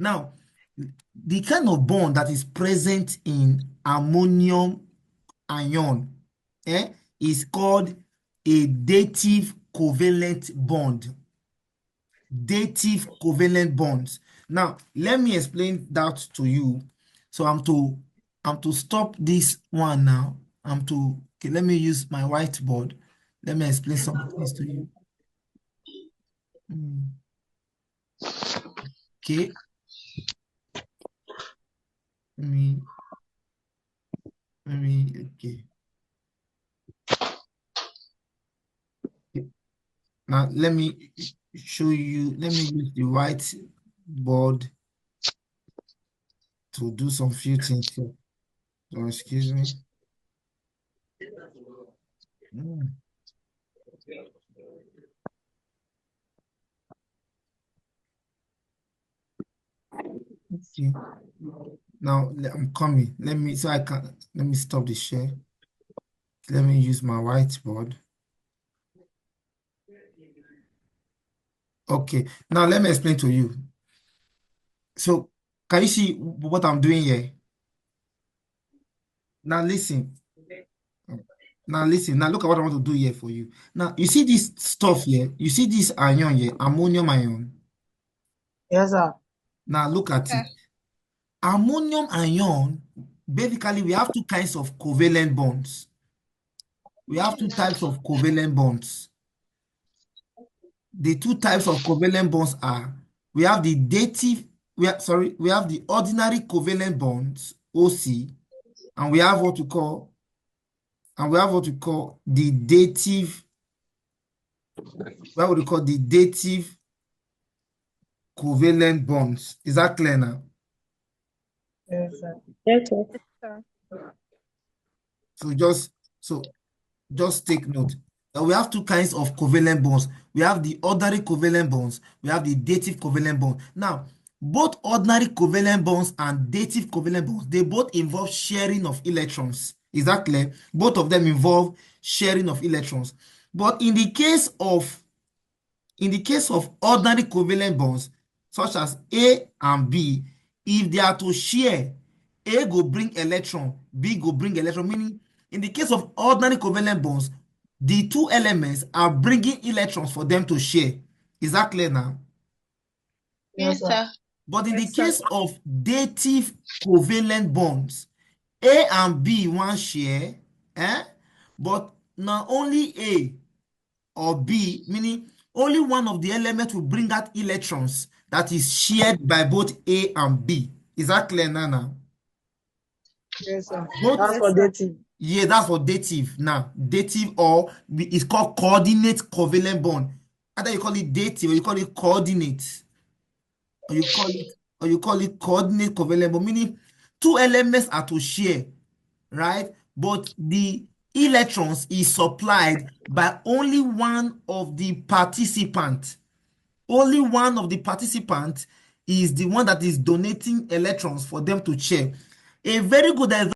Now, the kind of bond that is present in ammonium ion is called a dative covalent bond. Dative covalent bonds. Now, let me explain that to you. So I'm to stop this one now. Okay, let me use my whiteboard. Let me explain some things to you. Okay. Okay. Now let me show you. Let me use the whiteboard to do some few things here. So excuse me. Okay. Now I'm coming. Let me stop the share. Let me use my whiteboard. Okay. Now let me explain to you. So can you see what I'm doing here? Now listen. Now listen. Now look at what I want to do here for you. Now you see this stuff here. You see this ion here, ammonium ion. Yes, sir. Now look at it. Ammonium ion, basically we have two kinds of covalent bonds. We have two types of covalent bonds. The two types of covalent bonds are, we have the ordinary covalent bonds, OC, and we have what we call the dative, covalent bonds. Is that clear now? Yes, sir. Yes, sir. So just take note that we have two kinds of covalent bonds. We have the ordinary covalent bonds. We have the dative covalent bond. Now, both ordinary covalent bonds and dative covalent bonds, they both involve sharing of electrons. Is that clear? Both of them involve sharing of electrons. But in the case of ordinary covalent bonds, such as A and B, if they are to share, A go bring electron, B go bring electron, meaning in the case of ordinary covalent bonds, the two elements are bringing electrons for them to share. Is that clear now? Yes, sir. But in the case of dative covalent bonds, A and B want share, but not only A or B, meaning only one of the elements will bring out electrons that is shared by both A and B. Is that clear now? Yes, sir. Both, That's for dative. yeah, that's for dative now. Dative, or it's called coordinate covalent bond. Either you call it dative or you call it coordinate. Or you call it coordinate covalent bond, meaning two elements are to share, right? But the electrons is supplied by only one of the participants. Only one of the participants is the one that is donating electrons for them to share. A very good example